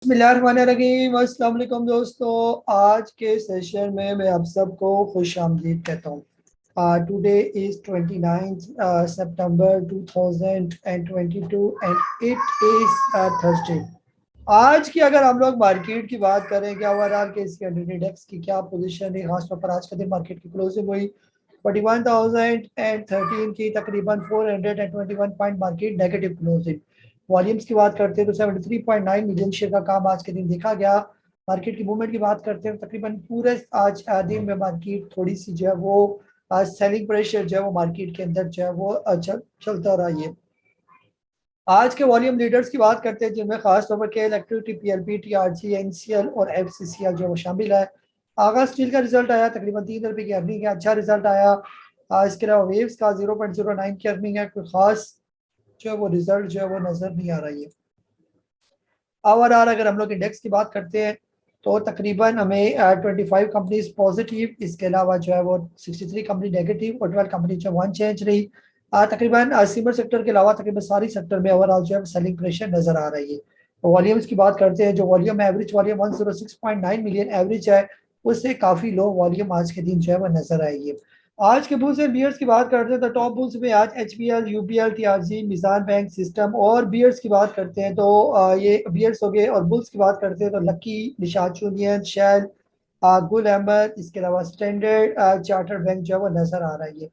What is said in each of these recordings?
बिस्मिल्लाहिर्रहमानिर्रहीम। अस्सलाम वालेकुम दोस्तों, आज के सेशन में मैं आप सबको खुश आमदीद कहता हूँ। Today is 29 September 2022 and it is Thursday. आज की अगर हम लोग मार्केट की बात करें कि ओवरऑल के इसके इंडेक्स की क्या पोजीशन है, खासतौर पर आज का दिन मार्केट की क्लोजिंग हुई 41,013 की, तकरीबन 421 point market negative closing. Volumes की बात करते हैं तो 73.9 मिलियन शेयर का काम आज के दिन देखा गया। मार्केट की मूवमेंट की बात करते हैं तो तकरीबन पूरे आज दिन में मार्केट थोड़ी सी जो है वो सेलिंग प्रेशर जो है वो मार्केट के अंदर जो है वो चलता रहा। ये आज के वॉल्यूम लीडर्स की बात करते हैं जिनमें खास तौर पर के इलेक्ट्रिसिटी, पीएलपी, टीआरजी, एनसीएल और एफसीसीएल जो है वो शामिल है। आगा स्टील का रिजल्ट आया, तकरीबन 3 रुपए की अर्निंग है, अच्छा रिजल्ट आया। इसके अलावा वेव्स का 0.09 की अर्निंग है, कोई खास जो है वो रिजल्ट जो है वो नजर नहीं आ रही है। ओवरऑल अगर हम लोग इंडेक्स की बात करते हैं तो तकरीबन हमें 25 कंपनीज पॉजिटिव, इसके अलावा जो है वो 63 कंपनी नेगेटिव और 12 कंपनी जो वन चेंज रही। तकरीबन सीमेंट सेक्टर के अलावा तकरीबन सारी सेक्टर में ओवरऑल जो है सेलिंग प्रेशर नजर आ रही है। वॉल्यूम्स की बात करते हैं, जो volume average volume 106.9 million average है, उससे काफ़ी लो वॉल्यूम आज के दिन जो है वो नजर आएगी। आज के बुल्स एंड बियर्स की बात करते हैं तो टॉप बुल्स में आज HBL, UBL, TRG, Meezan bank, systems, और बियर्स की बात करते हैं तो ये बियर्स हो गए, और बुल्स की बात करते हैं तो lucky, Nishad union, shell, Gul Ahmed, इसके अलावा स्टैंडर्ड चार्टर्ड बैंक जो है वो नजर आ रही है।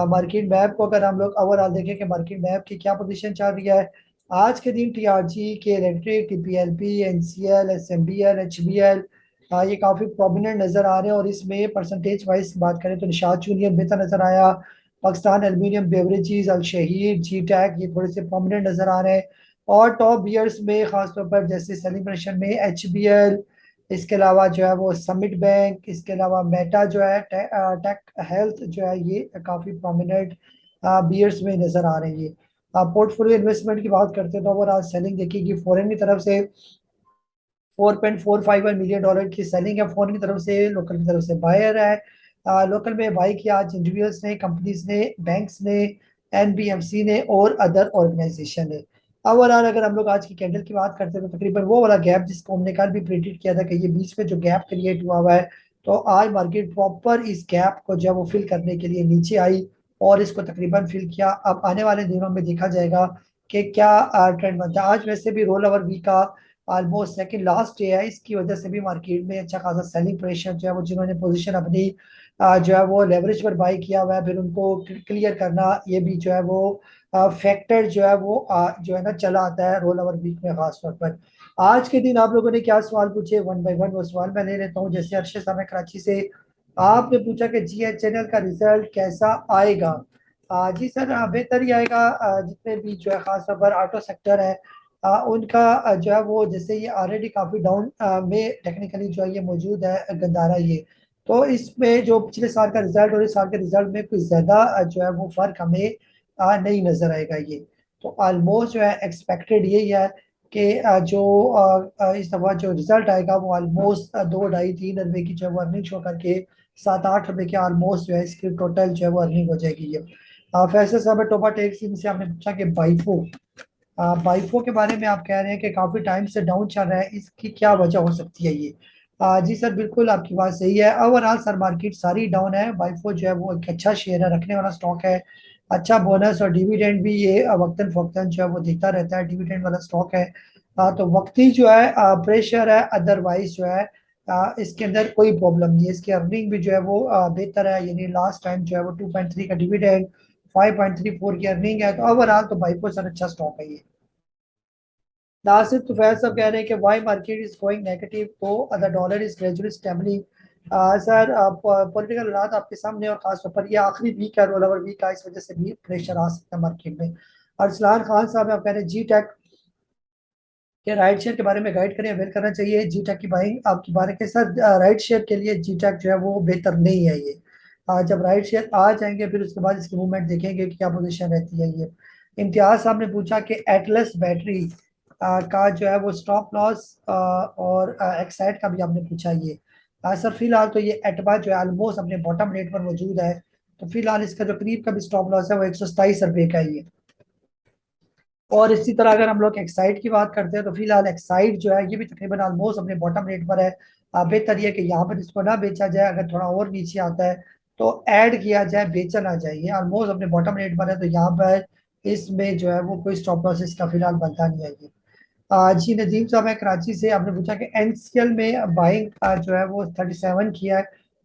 मार्केट मैप को अगर हम लोग ओवरऑल देखें कि मार्केट मैप की क्या पोजीशन चल रही है, आज के दिन टीआरजी के इलेक्ट्रिक, टीपीएलपी, एनसीएल, एसएमबीएल, एचबीएल ये काफ़ी प्रोमिनेंट नज़र आ रहे हैं। और इसमें परसेंटेज वाइज बात करें तो निशात यूनियन बेहतर नज़र आया, पाकिस्तान एल्यूमिनियम बेवरेजेस, अल शहीद, जी टैक ये थोड़े से प्रोमिनेंट नज़र आ रहे हैं। और टॉप बियर्स में खासतौर पर जैसे सेलिब्रेशन में एच बी एल, इसके अलावा जो है वो समिट बैंक, इसके अलावा मेटा जो है, टेक हेल्थ जो है, ये काफ़ी प्रोमिनेंट बियर्स में नज़र आ रही है। पोर्टफोलियो इन्वेस्टमेंट की बात करते हैं तो ओवरऑल सेलिंग देखिए फॉरेन की तरफ से 4.45 मिलियन डॉलर की सेलिंग है फॉरेन की तरफ से, लोकल की तरफ से बायर है। लोकल में बाई किया आज इंडिविजुअल्स ने, कंपनीज ने, बैंक्स ने, एनबीएफसी ने और अदर ऑर्गेनाइजेशन ने। ओवरऑल अगर हम लोग आज की कैंडल की बात करते हैं तो तकरीबन वो वाला गैप जिसको हमने कल भी प्रिडिक्ट किया था कि ये बीच में जो गैप क्रिएट हुआ हुआ है, तो आज मार्केट प्रॉपर इस गैप को जो है वो फिल करने के लिए नीचे आई और इसको तकरीबन फिल किया। अब आने वाले दिनों में देखा जाएगा कि क्या ट्रेंड बनता है। आज वैसे भी रोल ओवर वीक का ऑलमोस्ट सेकंड लास्ट डे है, इसकी वजह से भी मार्केट में अच्छा खासा सेलिंग प्रेशर जो है वो, जिन्होंने पोजीशन अपनी जो है वो लेवरेज पर बाई किया हुआ है, फिर उनको क्लियर करना, ये भी जो है वो फैक्टर जो है वो जो है ना चला आता है रोल ओवर वीक में खास तौर पर। आज के दिन आप लोगों ने क्या सवाल पूछे, वन बाय वन वो सवाल मैं ले लेता हूँ। जैसे अरशद साहब है कराची से, आपने पूछा कि जी एच चैनल का रिजल्ट कैसा आएगा। जी सर, बेहतर ही आएगा। जितने भी जो है खासतौर पर ऑटो सेक्टर है, उनका जो है वो, जैसे ये ऑलरेडी काफ़ी डाउन में टेक्निकली जो है ये मौजूद है गंदारा ये, तो इसमें जो पिछले साल का रिजल्ट और इस साल के रिजल्ट में कुछ ज़्यादा जो है वो फ़र्क हमें नहीं नज़र आएगा ये। तो ऑलमोस्ट जो है एक्सपेक्टेड यही है कि जो इस दफ़ा जो रिजल्ट आएगा वो ऑलमोस्ट 2, 2.5, 3 रुपए की जो है वो अर्निंग शो करके 7, 8 रुपए के ऑलमोस्ट जो है इसकी टोटल जो है वो अर्निंग हो जाएगी ये। फैसल साहब टोपा टेक्स से आपने पूछा कि बाईफो, बाइफो के बारे में आप कह रहे हैं कि काफी टाइम से डाउन चल रहा है, इसकी क्या वजह हो सकती है ये। जी सर, बिल्कुल आपकी बात सही है। ओवरऑल सर मार्केट सारी डाउन है, बाइफो जो है वो एक अच्छा शेयर है, रखने वाला स्टॉक है, अच्छा बोनस और डिविडेंड भी ये वक्तन फवक्तन जो है वो देता रहता है, डिविडेंड वाला स्टॉक है। तो वक्ती जो है प्रेशर है, अदरवाइज जो है इसके अंदर कोई प्रॉब्लम नहीं है। इसकी अर्निंग भी जो है वो बेहतर है, यानी लास्ट टाइम जो है वो 2.3 का डिविडेंड, 5.34 की अर्निंग है। तो ओवरऑल तो बाइफो सर अच्छा स्टॉक है ये। नासिर तुफैल साहब कह रहे हैं कि why market is going negative तो the dollar is gradually stabling. Sir, political हालात आपके सामने, और खासतौर पर ये आखिरी वीक है, रोल ओवर वीक है, इस वजह से भी प्रेशर आ सकता है मार्केट में। अरसलान खान साहब आप कह रहे हैं जी टेक के राइट शेयर के बारे में गाइड करें, अवेल करना चाहिए जी टेक की बाइंग आपकी बारे के सर। राइट शेयर के लिए जी टेक जो है वो बेहतर नहीं है ये। जब राइट शेयर आ जाएंगे फिर उसके बाद इसकी मूवमेंट देखेंगे कि क्या पोजीशन रहती है ये। इम्तियाज साहब ने पूछा कि एटलस बैटरी का जो है वो स्टॉप लॉस और एक्साइड का भी आपने पूछा ये। सर फिलहाल तो ये एटबा जो है ऑलमोस्ट अपने बॉटम रेट पर मौजूद है, तो फिलहाल इसका जो करीब का भी स्टॉप लॉस है वो 127 रुपये का ही है। और इसी तरह अगर हम लोग एक्साइड की बात करते हैं तो फिलहाल एक्साइड जो है ये भी तकरीबन ऑलमोस्ट अपने बॉटम रेट पर है। बेहतर ये है कि यहाँ पर इसको ना बेचा जाए, अगर थोड़ा और नीचे आता है तो ऐड किया जाए, बेचा ना जाए। ये ऑलमोस्ट अपने बॉटम रेट पर है, तो यहाँ पर इसमें जो है वो कोई स्टॉप लॉस इसका फिलहाल बनता नहीं है ये। जी नदीम साहब है कराची से, आपने पूछा कि एनसीएल में बाइंग जो है वो 37 किया है,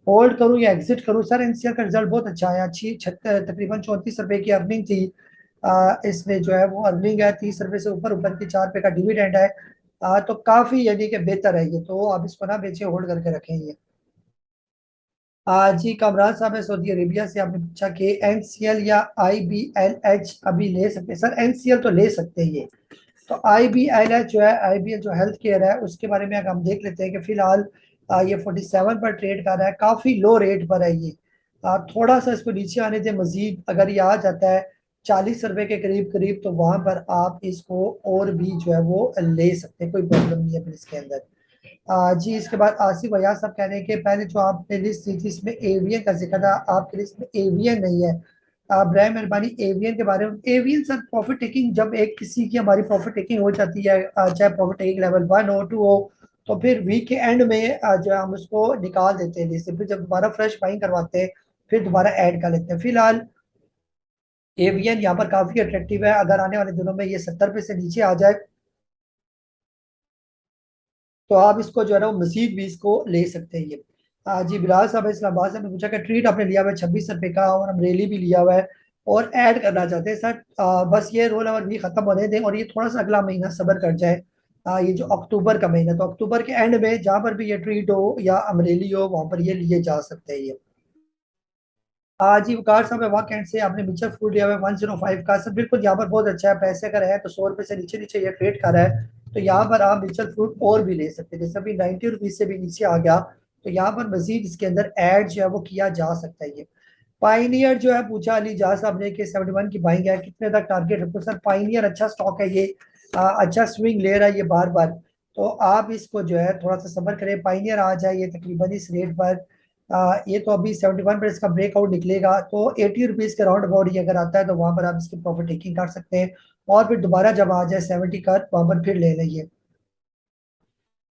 होल्ड करूं या एग्जिट करूं। सर एनसीएल का रिजल्ट बहुत अच्छा है, अच्छी तकरीबन 34 रुपए की अर्निंग थी। इसमें जो है वो अर्निंग है 30 रुपए से ऊपर, ऊपर की 4 रुपए का डिविडेंड है। तो काफी यानी कि बेहतर है ये, तो आप इसको ना बेचे, होल्ड करके रखें ये। जी कामरान साहब है सऊदी अरेबिया से, आपने पूछा कि एनसीएल या आईबीएलएच अभी ले सकते हैं। सर एनसीएल तो ले सकते हैं ये। तो आईबीएलएच जो है, आईबीएल जो हेल्थ केयर है, उसके बारे में अगर हम देख लेते हैं कि फिलहाल ये 47 पर ट्रेड कर रहा है, काफी लो रेट पर है ये। थोड़ा सा इसको नीचे आने दे मजीद, अगर ये आ जाता है 40 रुपए के करीब करीब, तो वहां पर आप इसको और भी जो है वो ले सकते हैं, कोई प्रॉब्लम नहीं है फिर इसके अंदर। जी इसके बाद आसिफ अयाज साहब कह रहे हैं कि पहले जो आपने लिस्ट दी थी इसमें एवियन का जिक्र था, आपकी लिस्ट में एवियन नहीं है। ब्राय मेहरबानी एवियन के बारे में। एवियन सर प्रॉफिट टेकिंग, जब एक किसी की हमारी प्रॉफिट टेकिंग हो जाती है, चाहे प्रॉफिट टेकिंग लेवल 1 हो 2 हो, तो फिर वीक के एंड में जो है हम उसको निकाल देते हैं लिस्ट से, फिर जब दोबारा फ्रेश बाइंग करवाते हैं फिर दोबारा ऐड कर लेते हैं। फिलहाल एवियन यहाँ पर काफी अट्रैक्टिव है, अगर आने वाले दिनों में ये 70 रुपए से नीचे आ जाए तो आप इसको जो है ना वो मजीद भी इसको ले सकते हैं ये। जी बिलाल साहब इस्लामाबाद से, हमने पूछा कि ट्रीट आपने लिया हुआ है 26 रुपए का, और अमरेली भी लिया हुआ है और ऐड करना चाहते हैं सर। बस ये रोल ओवर भी खत्म होने दें और ये थोड़ा सा अगला महीना सब्र कर जाए। ये जो अक्टूबर का महीना, तो अक्टूबर के एंड में जहाँ पर भी ये ट्रीट हो या अमरेली हो वहां पर ये लिए जा सकते हैं ये। जी वकार साहब है वहाँ कैंट से, आपने मिक्सर फूड लिया हुआ है 105 का। सर बिल्कुल यहाँ पर बहुत अच्छा है, पैसे अगर है तो 100 रुपए से नीचे नीचे ये ट्रेड कर रहा है, तो यहाँ पर आप मिक्सर फ्रूट और भी ले सकते हैं। जैसे अभी 90 रुपीज से भी नीचे आ गया, तो यहाँ पर मजीद इसके अंदर ऐड जो है वो किया जा सकता है ये। पाइनियर जो है पूछा अली जहा साहब ने कि 71 की बाइंग है, कितने तक टारगेट रखो। सर पाइनियर अच्छा स्टॉक है ये, अच्छा स्विंग ले रहा है ये बार बार, तो आप इसको जो है थोड़ा सा सब्र करें, पाइनियर आ जाए ये तकरीबन इस रेट पर। ये तो अभी 71 पर इसका ब्रेकआउट निकलेगा, तो 80 रुपीज के राउंड अबाउट ये अगर आता है तो वहां पर आप इसकी प्रॉफिट टेकिंग कर सकते हैं, और फिर दोबारा जब आ जाए 70 का वहां पर फिर ले लेंगे।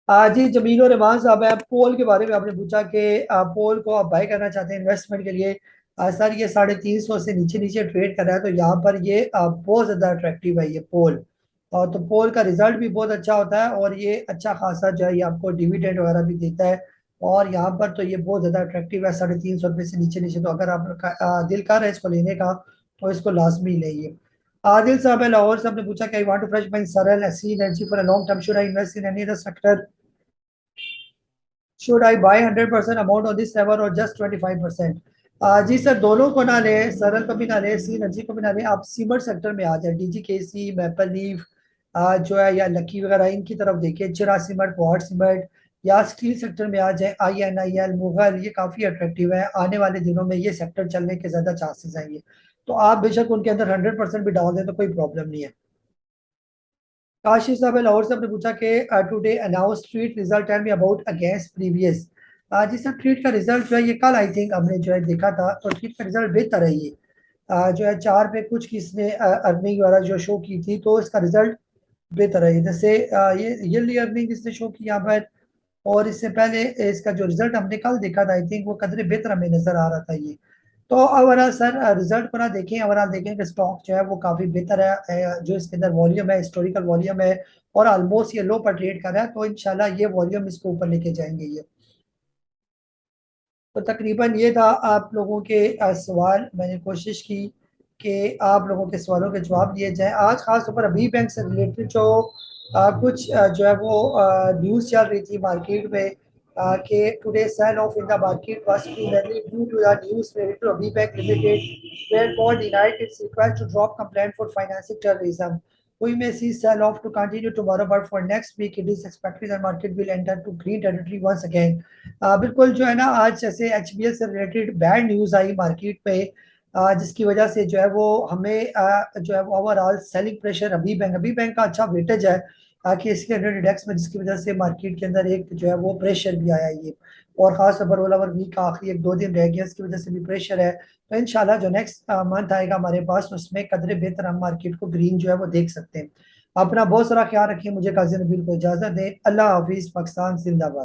जी जमील और रहमान साहब है, पोल के बारे में आपने पूछा कि पोल को आप बाय करना चाहते हैं इन्वेस्टमेंट के लिए। सर ये 350 से नीचे नीचे ट्रेड कर रहा है, तो यहाँ पर ये बहुत ज़्यादा अट्रैक्टिव है ये पोल। और तो पोल का रिजल्ट भी बहुत अच्छा होता है, और ये अच्छा खासा जो है ये आपको डिविडेंड वगैरह भी देता है। और यहाँ पर तो ये बहुत ज़्यादा अट्रैक्टिव है, 350 रुपये से नीचे नीचे, तो अगर आप दिल कर रहे हैं इसको लेने का तो इसको लाजमी लेंगे। आदिल साहब है लाहौर से, आपने पूछा कि I want to fresh my Saral SC energy for a long term, should I invest in any other sector, should I buy 100% amount on this level और जस्ट 25%। जी सर दोनों को ना ले, सरल को भी ना ले, सी एनर्जी को भी ना ले, आप सीमेंट सेक्टर में आ जाए, डीजी के सी, मैपल लीफ जो है या लकी वगैरह इनकी तरफ देखिए, चिरा सीमेंट, पॉट सीमेंट, या स्टील सेक्टर में आ जाए, आई एन आई एल, मुगल, ये काफी अट्रैक्टिव है, आने वाले दिनों में ये सेक्टर चलने के ज्यादा चांसेस हैं ये। तो आप बेशक उनके अंदर 100% भी डाल दें तो कोई प्रॉब्लम नहीं है। काशी साहब है लाहौर से, आपने पूछा कि today announce treat result, tell me about against previous. जी सर ट्रीट का रिजल्ट जो है ये कल आई थिंक हमने जो है देखा था, तो ट्रीट का रिजल्ट बेहतर है ये। जो है 4 पे कुछ किसने अर्निंग वाला जो शो की थी, तो इसका रिजल्ट बेहतर है। जैसे ये ईयरली अर्निंग इसने शो की यहाँ पर, और इससे पहले इसका जो रिजल्ट हमने कल देखा था आई थिंक वो कदरे बेहतर हमें नजर आ रहा था ये। तो ओवरऑल सर रिजल्ट को ना देखें, ओवरऑल देखें कि स्टॉक जो है वो काफी बेहतर है, जो इसके अंदर वॉल्यूम है हिस्टोरिकल वॉल्यूम है, और ऑलमोस्ट ये लो पर ट्रेड कर रहा है, तो इंशाल्लाह ये वॉल्यूम इसको ऊपर लेके जाएंगे ये। तो तकरीबन ये था आप लोगों के सवाल, मैंने कोशिश की कि आप लोगों के सवालों के जवाब दिए जाएं। आज खास तौर पर अभी बैंक से रिलेटेड जो कुछ जो है वो न्यूज़ चल रही थी मार्केट में, कि today sell off in the market was primarily due to the news related to अभी bank limited where board denied its request to drop complaint for financing terrorism. We may see sell off to continue tomorrow, but for next week it is expected that market will enter to green territory once again. बिल्कुल जो है ना आज जैसे HBL से related bad news आई market पे, जिसकी वजह से जो है वो हमें जो है वो ओवरऑल सेलिंग प्रेशर, अभी बैंक का अच्छा वेटेज है कि इसके अंडर इंडेक्स में, जिसकी वजह से मार्केट के अंदर एक जो है वो प्रेशर भी आया है ये। और खास तौर पर ओला ओवर वीक का आखिरी एक दो दिन रह गया, इसकी वजह से भी प्रेशर है। तो इंशाल्लाह जो नेक्स्ट मंथ आएगा हमारे पास, उसमें कदरे बेहतर हम मार्केट को ग्रीन जो है वो देख सकते हैं। अपना बहुत सारा ख्याल रखिए, मुझे काजी नबील को इजाजत दें। अल्लाह हाफिज। पाकिस्तान जिंदाबाद।